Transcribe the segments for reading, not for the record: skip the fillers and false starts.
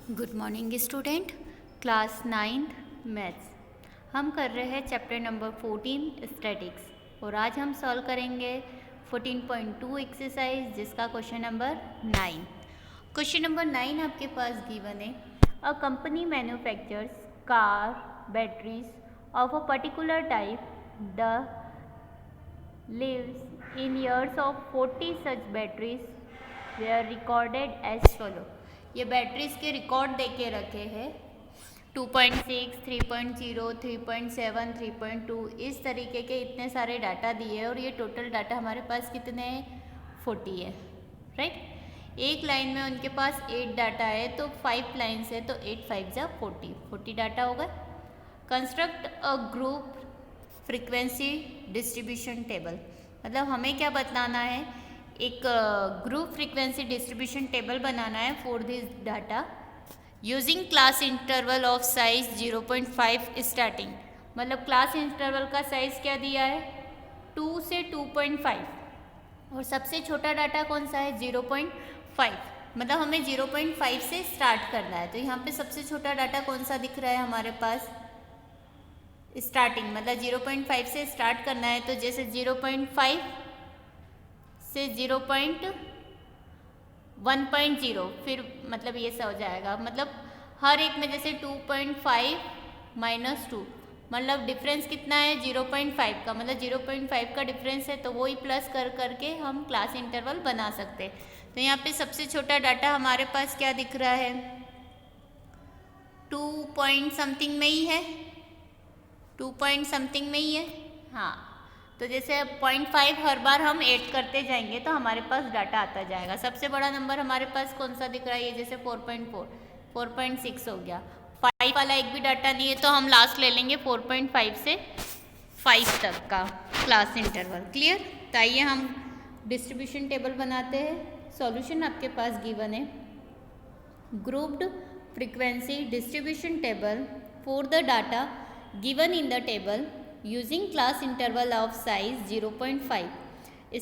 Good morning student, class 9th maths. हम कर रहे हैं चैप्टर नंबर 14 स्टैटिक्स और आज हम सॉल्व करेंगे 14.2 एक्सरसाइज जिसका क्वेश्चन नंबर 9। क्वेश्चन नंबर 9 आपके पास गिवन है। A company manufactures car batteries of a particular type the lives in years of 40 such batteries were recorded as follow। ये बैटरीज के रिकॉर्ड दे के रखे हैं 2.6, 3.0, 3.7, 3.2 इस तरीके के इतने सारे डाटा दिए हैं और ये टोटल डाटा हमारे पास कितने हैं 40 है, राइट। एक लाइन में उनके पास 8 डाटा है तो 5 लाइन्स है तो 8 5 जा 40 डाटा होगा। Construct a group frequency distribution table, मतलब हमें क्या बताना है, एक ग्रुप फ्रीक्वेंसी डिस्ट्रीब्यूशन टेबल बनाना है for this data using class interval of size 0.5 starting. मतलब क्लास इंटरवल का साइज क्या दिया है 2 से 2.5 और सबसे छोटा डाटा कौन सा है 0.5। मतलब हमें 0.5 से स्टार्ट करना है तो यहाँ पे सबसे छोटा डाटा कौन सा दिख रहा है हमारे पास स्टार्टिंग, मतलब 0.5 से स्टार्ट करना है तो जैसे 0.5 से 0.1.0 फिर मतलब ये सा हो जाएगा। मतलब हर एक में जैसे 2.5 माइनस 2 मतलब डिफरेंस कितना है 0.5 का, मतलब 0.5 का डिफरेंस है तो वो ही प्लस कर करके हम क्लास इंटरवल बना सकते हैं। तो यहाँ पे सबसे छोटा डाटा हमारे पास क्या दिख रहा है 2 पॉइंट समथिंग में ही है, 2 पॉइंट समथिंग में ही है। हाँ, तो जैसे 0.5 हर बार हम ऐड करते जाएंगे तो हमारे पास डाटा आता जाएगा। सबसे बड़ा नंबर हमारे पास कौन सा दिख रहा है, ये जैसे 4.4, 4.6 हो गया। 5 वाला एक भी डाटा नहीं है तो हम लास्ट ले लेंगे 4.5 से 5 तक का क्लास इंटरवल। क्लियर। तो आइए हम डिस्ट्रीब्यूशन टेबल बनाते हैं। सॉल्यूशन आपके पास गिवन है, grouped frequency distribution table for the data given in the table using class interval of size 0.5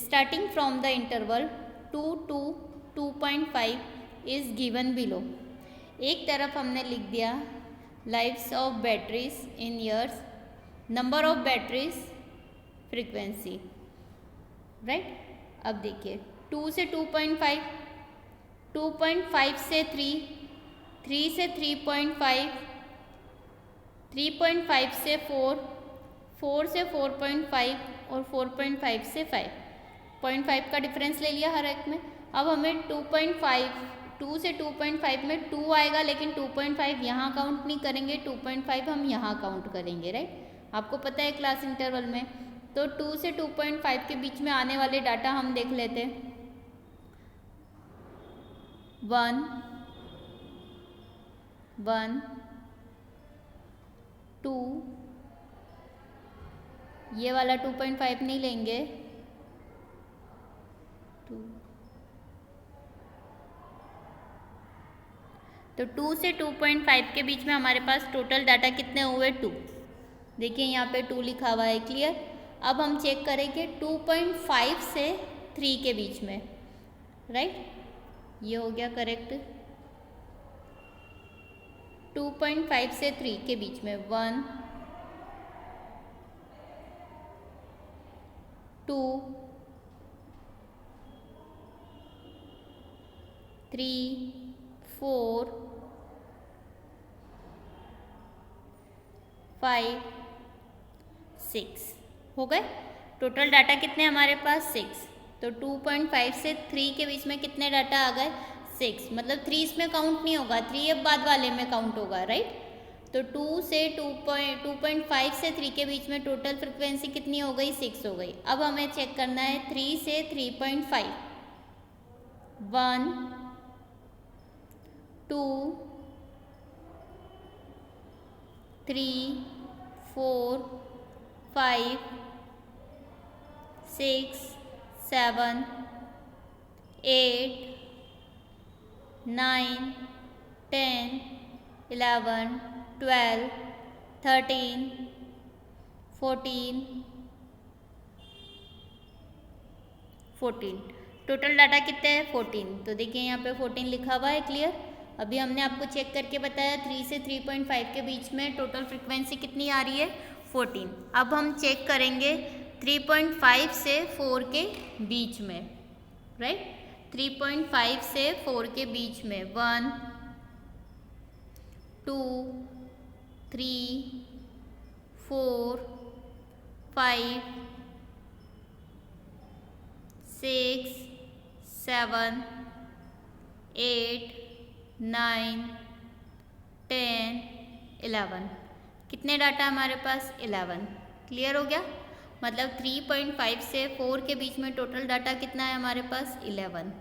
starting from the interval 2 to 2.5 is given below। एक तरफ हमने लिख दिया lives of batteries in years, number of batteries, frequency, right। अब देखिए 2 से 2.5, 2.5 से 3, 3 से 3.5, 3.5 से 4, 4 से 4.5 और 4.5 से 5.5 का डिफरेंस ले लिया हर एक में। अब हमें 2.5, 2 से 2.5 में 2 आएगा लेकिन 2.5 यहाँ काउंट नहीं करेंगे, 2.5 हम यहाँ काउंट करेंगे, राइट। आपको पता है क्लास इंटरवल में तो 2 से 2.5 के बीच में आने वाले डाटा हम देख लेते हैं 1, 1, 2, ये वाला 2.5 नहीं लेंगे 2, तो 2 से 2.5 के बीच में हमारे पास टोटल डाटा कितने हुए 2। देखिए यहाँ पे 2 लिखा हुआ है। क्लियर। अब हम चेक करेंगे 2.5 से 3 के बीच में, राइट। ये हो गया करेक्ट। 2.5 से 3 के बीच में 1, 2, 3, 4, 5, 6 हो गए। टोटल डाटा कितने हमारे पास 6। तो 2.5 से 3 के बीच में कितने डाटा आ गए 6, मतलब 3 इसमें काउंट नहीं होगा, 3 अब बाद वाले में काउंट होगा, राइट। तो 2 से 2.5 से 3 के बीच में टोटल फ्रिक्वेंसी कितनी हो गई 6 हो गई। अब हमें चेक करना है 3 से 3.5, 1, 2, 3, 4, 5, 6, 7, 8, 9, 10, 11, 12, 13, 14, 14। टोटल डाटा कितने हैं 14। तो देखिए यहाँ पे 14 लिखा हुआ है। क्लियर। अभी हमने आपको चेक करके बताया 3 से 3.5 के बीच में टोटल फ्रिक्वेंसी कितनी आ रही है 14। अब हम चेक करेंगे 3.5 से 4 के बीच में, राइट। 3.5 से 4 के बीच में 1 2 3 4 5 6 7 8 9 10 11। कितने डाटा हमारे पास 11। क्लियर हो गया। मतलब 3.5 से 4 के बीच में टोटल डाटा कितना है हमारे पास 11।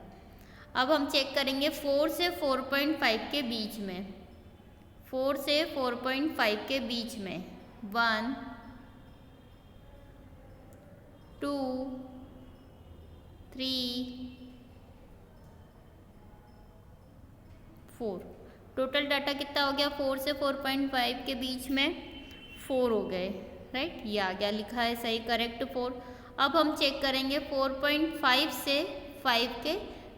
अब हम चेक करेंगे 4 से 4.5 के बीच में, 4 से 4.5 के बीच में 1 2 3 4। टोटल डाटा कितना हो गया 4 से 4.5 के बीच में 4 हो गए, राइट। ये आ गया, लिखा है सही, करेक्ट 4। अब हम चेक करेंगे 4.5 से 5 के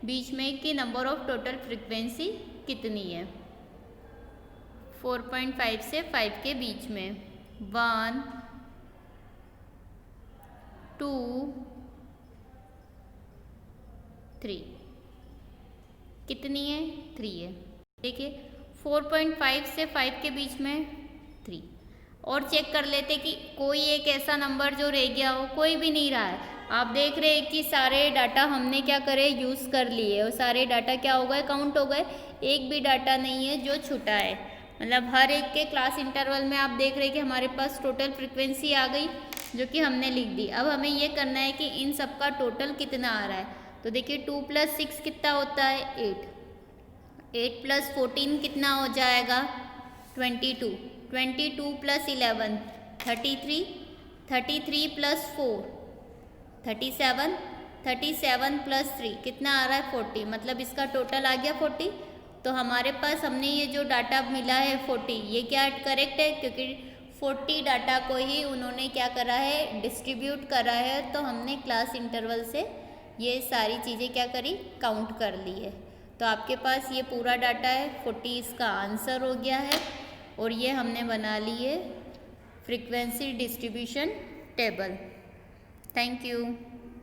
बीच में कि नंबर ऑफ टोटल फ्रिक्वेंसी कितनी है। 4.5 से 5 के बीच में 1 2 3। कितनी है 3 है। देखिए 4.5 से 5 के बीच में 3। और चेक कर लेते कि कोई एक ऐसा नंबर जो रह गया हो, कोई भी नहीं रहा है। आप देख रहे हैं कि सारे डाटा हमने क्या करे यूज़ कर लिए और सारे डाटा क्या हो गए काउंट हो गए, एक भी डाटा नहीं है जो छूटा है। मतलब हर एक के क्लास इंटरवल में आप देख रहे हैं कि हमारे पास टोटल फ्रिक्वेंसी आ गई जो कि हमने लिख दी। अब हमें ये करना है कि इन सब का टोटल कितना आ रहा है। तो देखिए 2 + 6 कितना होता है 8, 8 + 14 कितना हो जाएगा 22, 22 + 11 33, 33 + 4 37, 37 + 3 कितना आ रहा है 40। मतलब इसका टोटल आ गया 40। तो हमारे पास हमने ये जो डाटा मिला है 40, ये क्या करेक्ट है क्योंकि 40 डाटा को ही उन्होंने क्या करा है डिस्ट्रीब्यूट करा है। तो हमने क्लास इंटरवल से ये सारी चीज़ें क्या करी काउंट कर ली है। तो आपके पास ये पूरा डाटा है 40, इसका आंसर हो गया है। और ये हमने बना ली है frequency distribution table. Thank you.